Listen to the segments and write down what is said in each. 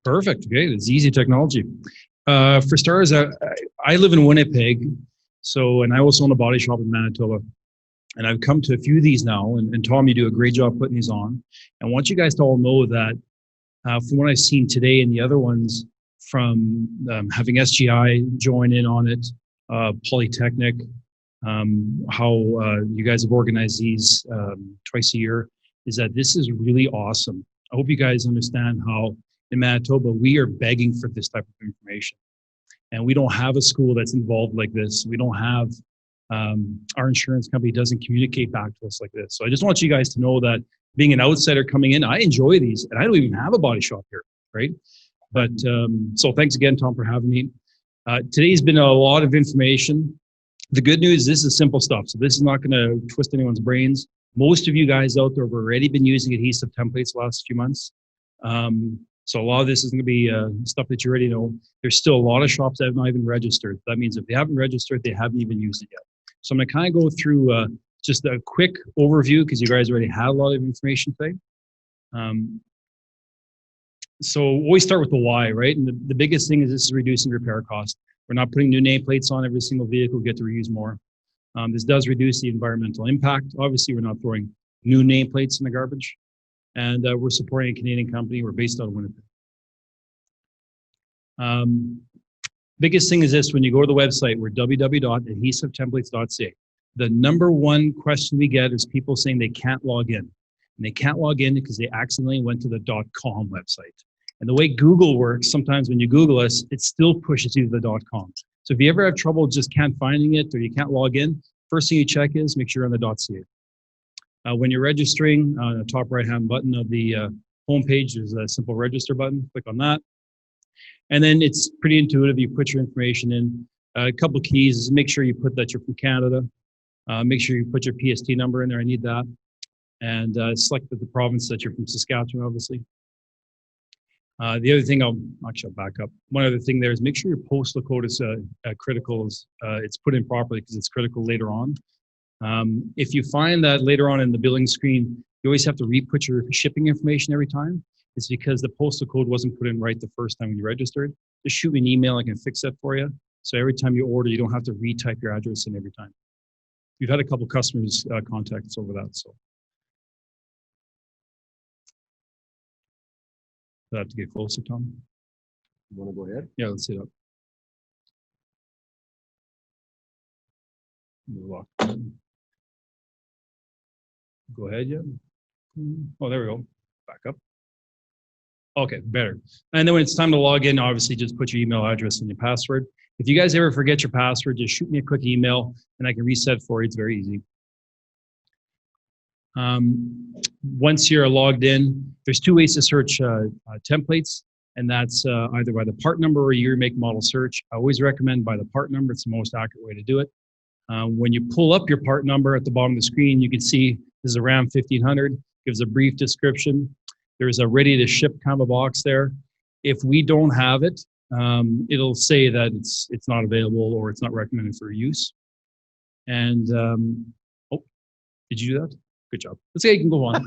Perfect. Okay, it's easy technology. For starters, I live in Winnipeg, and I also own a body shop in Manitoba. And I've come to a few of these now, and Tom, you do a great job putting these on. And I want you guys to all know that from what I've seen today and the other ones, from having SGI join in on it, Polytechnic, how you guys have organized these twice a year, is that this is really awesome. I hope you guys understand how in Manitoba, we are begging for this type of information. And we don't have a school that's involved like this. We don't have, our insurance company doesn't communicate back to us like this. So I just want you guys to know that being an outsider coming in, I enjoy these, and I don't even have a body shop here, right? But so thanks again, Tom, for having me. Today's been a lot of information. The good news, this is simple stuff. So this is not gonna twist anyone's brains. Most of you guys out there have already been using adhesive templates the last few months. So a lot of this is going to be stuff that you already know. There's still a lot of shops that have not even registered. That means if they haven't registered, they haven't even used it yet. So I'm going to kind of go through just a quick overview because you guys already had a lot of information today. So always start with the why, right? And the biggest thing is this is reducing repair costs. We're not putting new nameplates on every single vehicle, get to reuse more. This does reduce the environmental impact. Obviously, we're not throwing new nameplates in the garbage. And we're supporting a Canadian company. We're based out of Winnipeg. Biggest thing is this: when you go to the website, we're www.adhesivetemplates.ca. The number one question we get is people saying they can't log in. And they can't log in because they accidentally went to the .com website. And the way Google works, sometimes when you Google us, it still pushes you to the .com. So if you ever have trouble just can't finding it or you can't log in, first thing you check is make sure you're on the .ca. When you're registering, on the top right-hand button of the homepage, there's a simple register button. Click on that. And then it's pretty intuitive. You put your information in. A couple keys is make sure you put that you're from Canada. Make sure you put your PST number in there. I need that. And select the province that you're from, Saskatchewan, obviously. The other thing, I'll back up. One other thing there is make sure your postal code is critical. It's put in properly because it's critical later on. If you find that later on in the billing screen, you always have to re-put your shipping information every time, it's because the postal code wasn't put in right the first time when you registered. Just shoot me an email, I can fix that for you. So every time you order, you don't have to retype your address in every time. We've had a couple customers contact us over that, so. I have to get closer, Tom. You want to go ahead? Yeah, let's sit up. Go ahead, yeah. Oh, there we go. Back up. Okay, better. And then when it's time to log in, obviously just put your email address and your password. If you guys ever forget your password, just shoot me a quick email and I can reset for you. It's very easy. Once you're logged in, there's two ways to search templates, and that's either by the part number or year, make, model search. I always recommend by the part number. It's the most accurate way to do it. When you pull up your part number at the bottom of the screen, you can see this is a Ram 1500, gives a brief description. There's a ready to ship kind of a box there. If we don't have it, it'll say that it's not available or it's not recommended for use. And, oh, did you do that? Good job. Let's say you can go on.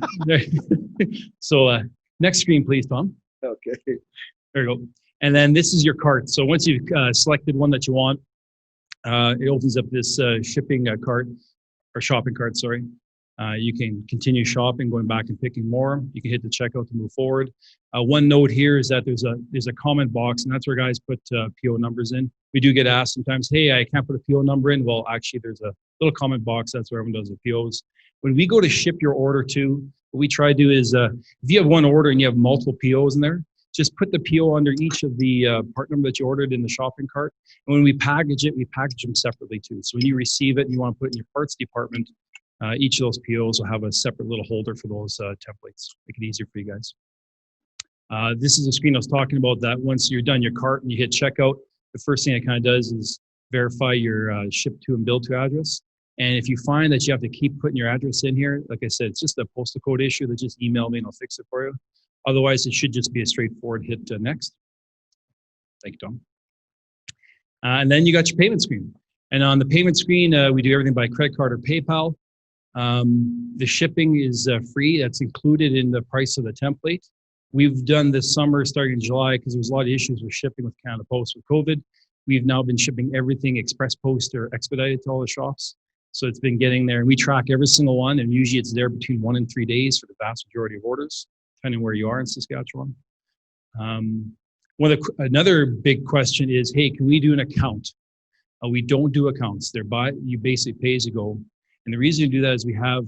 So next screen, please, Tom. Okay. There you go. And then this is your cart. So once you've selected one that you want, it opens up this shipping cart, or shopping cart, sorry. You can continue shopping, going back and picking more. You can hit the checkout to move forward. One note here is that there's a comment box, and that's where guys put PO numbers in. We do get asked sometimes, hey, I can't put a PO number in. Well, actually, there's a little comment box. That's where everyone does the POs. When we go to ship your order to, what we try to do is, if you have one order and you have multiple POs in there, just put the PO under each of the part number that you ordered in the shopping cart. And when we package it, we package them separately too. So when you receive it and you want to put it in your parts department, each of those POs will have a separate little holder for those templates. Make it easier for you guys. This is the screen I was talking about, that once you're done your cart and you hit checkout, the first thing it kind of does is verify your ship to and bill to address. And if you find that you have to keep putting your address in here, like I said, it's just a postal code issue, that just email me and I'll fix it for you. Otherwise, it should just be a straightforward hit next. Thank you, Tom. And then you got your payment screen. And on the payment screen, we do everything by credit card or PayPal. The shipping is free. That's included in the price of the template. We've done this summer starting in July because there was a lot of issues with shipping with Canada Post with COVID. We've now been shipping everything express post or expedited to all the shops. So it's been getting there, and we track every single one, and usually it's there between 1 and 3 days for the vast majority of orders, depending where you are in Saskatchewan. Another big question is, hey, can we do an account? We don't do accounts. You basically pay as you go. And the reason you do that is we have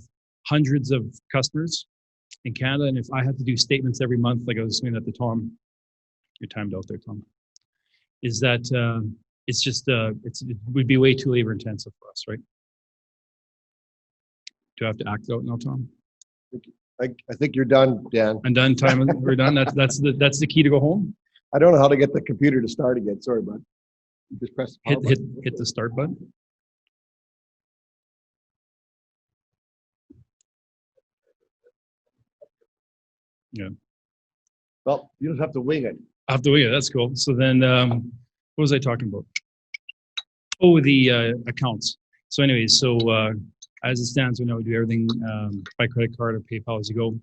hundreds of customers in Canada, and if I had to do statements every month, like I was saying at the Tom, you're timed out there, Tom, is that it would be way too labor intensive for us, right? Do I have to act out now, Tom? I think you're done, Dan. I'm done. We're done. That's the key to go home. I don't know how to get the computer to start again. Sorry, bud. Just press the power button. Hit the start button. Yeah. Well, you just have to wing it. I have to wing it. That's cool. So then, what was I talking about? Oh, the accounts. So anyways, as it stands, we know we do everything by credit card or PayPal as you go.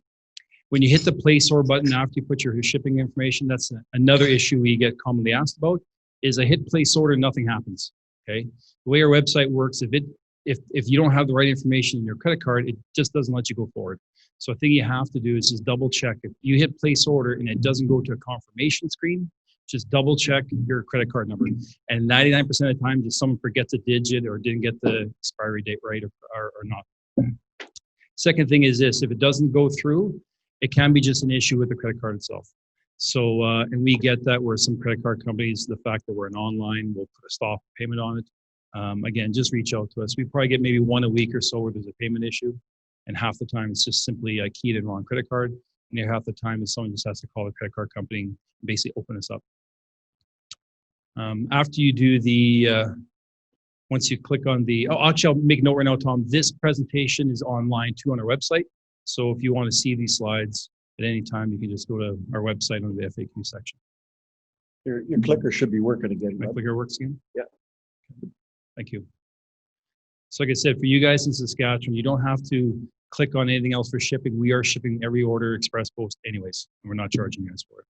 When you hit the place order button after you put your shipping information, that's another issue we get commonly asked about, is I hit place order, nothing happens, okay? The way our website works, if you don't have the right information in your credit card, it just doesn't let you go forward. So a thing you have to do is just double check. If you hit place order and it doesn't go to a confirmation screen, just double check your credit card number. And 99% of the time, just someone forgets a digit or didn't get the expiry date right or not. Second thing is this, if it doesn't go through, it can be just an issue with the credit card itself. So, and we get that where some credit card companies, the fact that we're an online, we'll put a stop payment on it. Again, just reach out to us. We probably get maybe 1 a week or so where there's a payment issue. And half the time it's just simply keyed in wrong credit card. And half the time is someone just has to call the credit card company and basically open us up. After you do once you click on actually I'll make a note right now, Tom, this presentation is online too on our website. So if you want to see these slides at any time, you can just go to our website under the FAQ section. Your clicker should be working again. My clicker works again? Yeah. Thank you. So like I said, for you guys in Saskatchewan, you don't have to click on anything else for shipping. We are shipping every order express post anyways, and we're not charging you guys for it.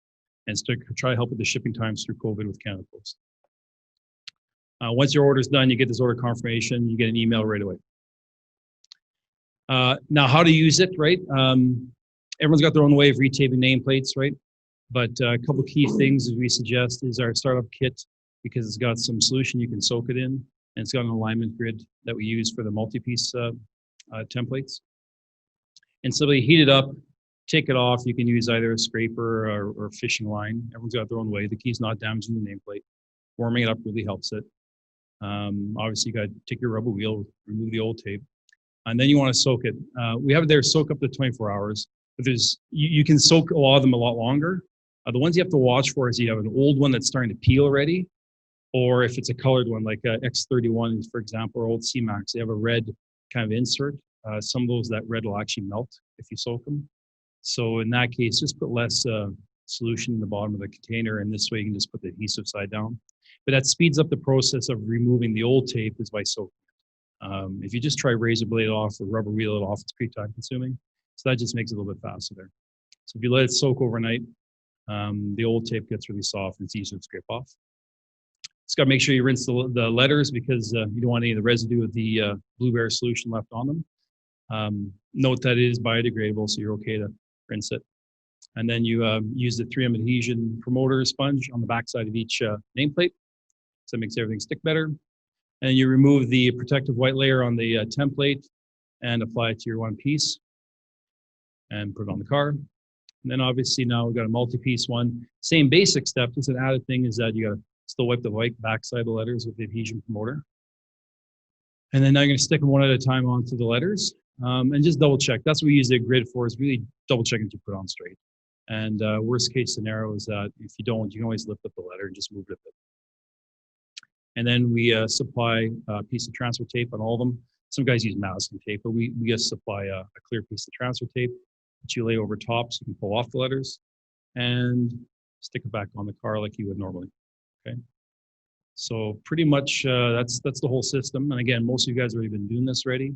And try to help with the shipping times through COVID with Canada Post. Once your order's done, you get this order confirmation, you get an email right away. Now, how to use it, right? Everyone's got their own way of retaping nameplates, right? But a couple key things that we suggest is our startup kit, because it's got some solution you can soak it in, and it's got an alignment grid that we use for the multi-piece templates. And simply heat it up, take it off. You can use either a scraper or fishing line. Everyone's got their own way. The key's not damaging the nameplate. Warming it up really helps it. Obviously, you got to take your rubber wheel, remove the old tape, and then you want to soak it. We have it there soak up to 24 hours. But you can soak a lot of them a lot longer. The ones you have to watch for is you have an old one that's starting to peel already, or if it's a colored one like X31, for example, or old C-Max, they have a red kind of insert. Some of those, that red will actually melt if you soak them. So in that case, just put less solution in the bottom of the container, and this way you can just put the adhesive side down. But that speeds up the process of removing the old tape is by soaking it. If you just try razor blade off or rubber wheel it off, it's pretty time consuming. So that just makes it a little bit faster there. So if you let it soak overnight, the old tape gets really soft and it's easier to scrape off. Just got to make sure you rinse the letters because you don't want any of the residue of the blueberry solution left on them. Note that it is biodegradable, so you're okay to rinse it. And then you use the 3M adhesion promoter sponge on the backside of each nameplate. So it makes everything stick better. And you remove the protective white layer on the template and apply it to your one piece and put it on the car. And then obviously now we've got a multi-piece one. Same basic step, just an added thing is that you got to still wipe the white backside of the letters with the adhesion promoter. And then now you're going to stick them one at a time onto the letters and just double check. That's what we use the grid for, is really double checking to put on straight. And worst case scenario is that if you don't, you can always lift up the letter and just move it a bit. And then we supply a piece of transfer tape on all of them. Some guys use masking tape, but we just supply a clear piece of transfer tape that you lay over top so you can pull off the letters and stick it back on the car like you would normally. Okay. So pretty much that's the whole system. And again, most of you guys have already been doing this already.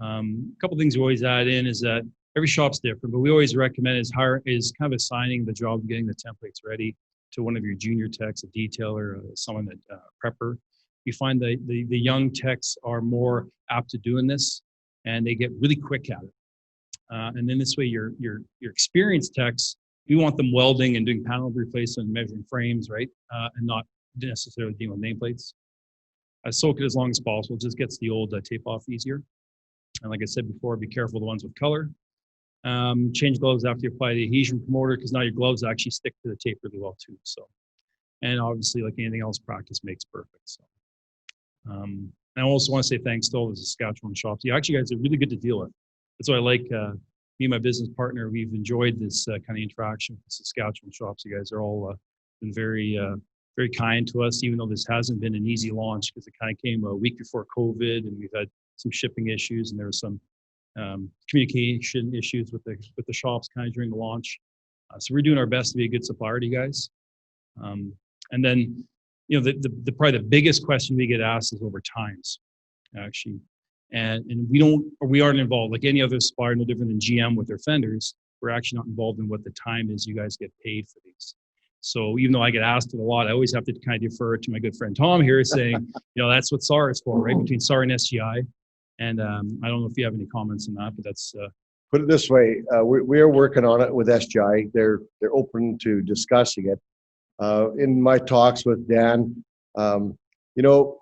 A couple things we always add in is that every shop's different, but we always recommend is kind of assigning the job of getting the templates ready to one of your junior techs, a detailer, someone that prepper. We find that the young techs are more apt to doing this, and they get really quick at it. And then this way, your experienced techs, we want them welding and doing panel replacement, and measuring frames, right, and not necessarily dealing with nameplates. Soak it as long as possible. It just gets the old tape off easier. And like I said before, be careful of the ones with color. Change gloves after you apply the adhesion promoter, because now your gloves actually stick to the tape really well too. So, and obviously, like anything else, practice makes perfect. So, I also want to say thanks to all the Saskatchewan shops. You actually guys are really good to deal with. That's why I like me and my business partner. We've enjoyed this kind of interaction with Saskatchewan shops. You guys are all been very kind to us, even though this hasn't been an easy launch, because it kind of came a week before COVID, and we've had some shipping issues, and there was some communication issues with the shops kind of during the launch. So we're doing our best to be a good supplier to you guys. And then, you know, the probably the biggest question we get asked is over times, actually. And we aren't involved like any other supplier, no different than GM with their fenders. We're actually not involved in what the time is you guys get paid for these. So even though I get asked it a lot, I always have to kind of defer to my good friend Tom here, saying, you know, that's what SAR is for, right? Between SAR and SGI. And I don't know if you have any comments on that, but that's. Put it this way, we are working on it with SGI. They're open to discussing it. In my talks with Dan, you know,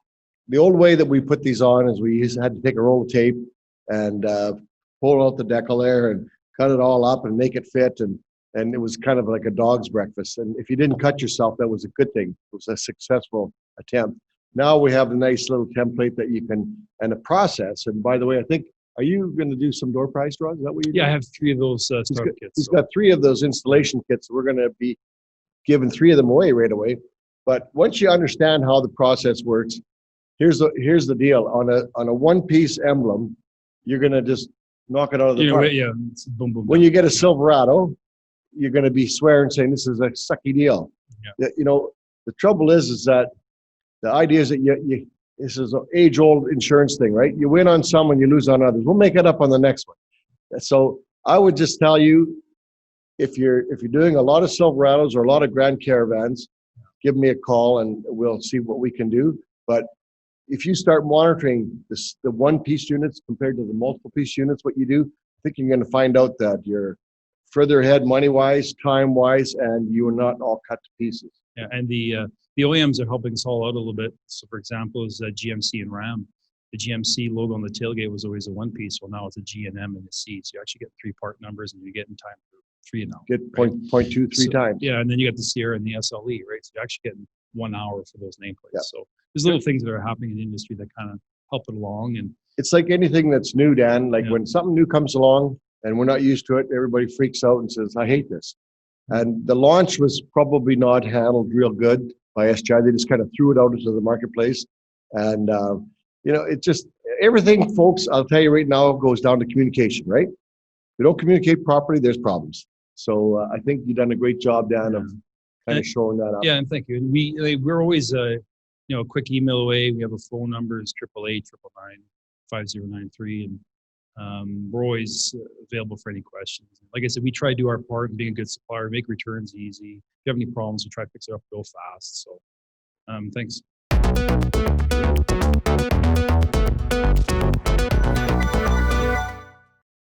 the old way that we put these on is we had to take a roll of tape and pull out the decollete and cut it all up and make it fit, and it was kind of like a dog's breakfast. And if you didn't cut yourself, that was a good thing. It was a successful attempt. Now we have the nice little template that you can, and a process. And by the way, I think, are you going to do some door prize draws? Is that what you're doing? Yeah, I have 3 of those starter kits. He's got 3 of those installation kits. We're going to be giving 3 of them away right away. But once you understand how the process works, here's the deal. On a one-piece emblem, you're going to just knock it out of the park. Yeah, it's boom, boom. When you get a Silverado, you're going to be swearing, saying this is a sucky deal. Yeah. You know, the trouble is that the idea is that you this is an age-old insurance thing, right? You win on some and you lose on others. We'll make it up on the next one. So I would just tell you, if you're doing a lot of Silverados or a lot of Grand Caravans, give me a call and we'll see what we can do. But if you start monitoring the one-piece units compared to the multiple-piece units, what you do, I think you're going to find out that you're further ahead money-wise, time-wise, and you are not all cut to pieces. Yeah, and the OEMs are helping us all out a little bit. So, for example, is GMC and Ram. The GMC logo on the tailgate was always a one-piece. Well, now it's a G and M in the seats. You actually get 3 part numbers, and you get in time for 3 now. Get right? 0.23 times. Yeah, and then you got the Sierra and the SLE, right? So you're actually getting 1 hour for those nameplates. Yeah. So there's little things that are happening in the industry that kind of help it along. And it's like anything that's new, Dan. Like when something new comes along and we're not used to it, everybody freaks out and says, I hate this. And the launch was probably not handled real good by SGI. They just kind of threw it out into the marketplace. And, you know, it just, everything, folks, I'll tell you right now, goes down to communication, right? If you don't communicate properly, there's problems. So I think you've done a great job, Dan, of kind of showing that up. Yeah, and thank you. And we're always, you know, a quick email away. We have a phone number, it's 888-999-5093. And we're always available for any questions. Like I said, we try to do our part in being a good supplier, make returns easy. If you have any problems, we try to fix it up real fast. So thanks.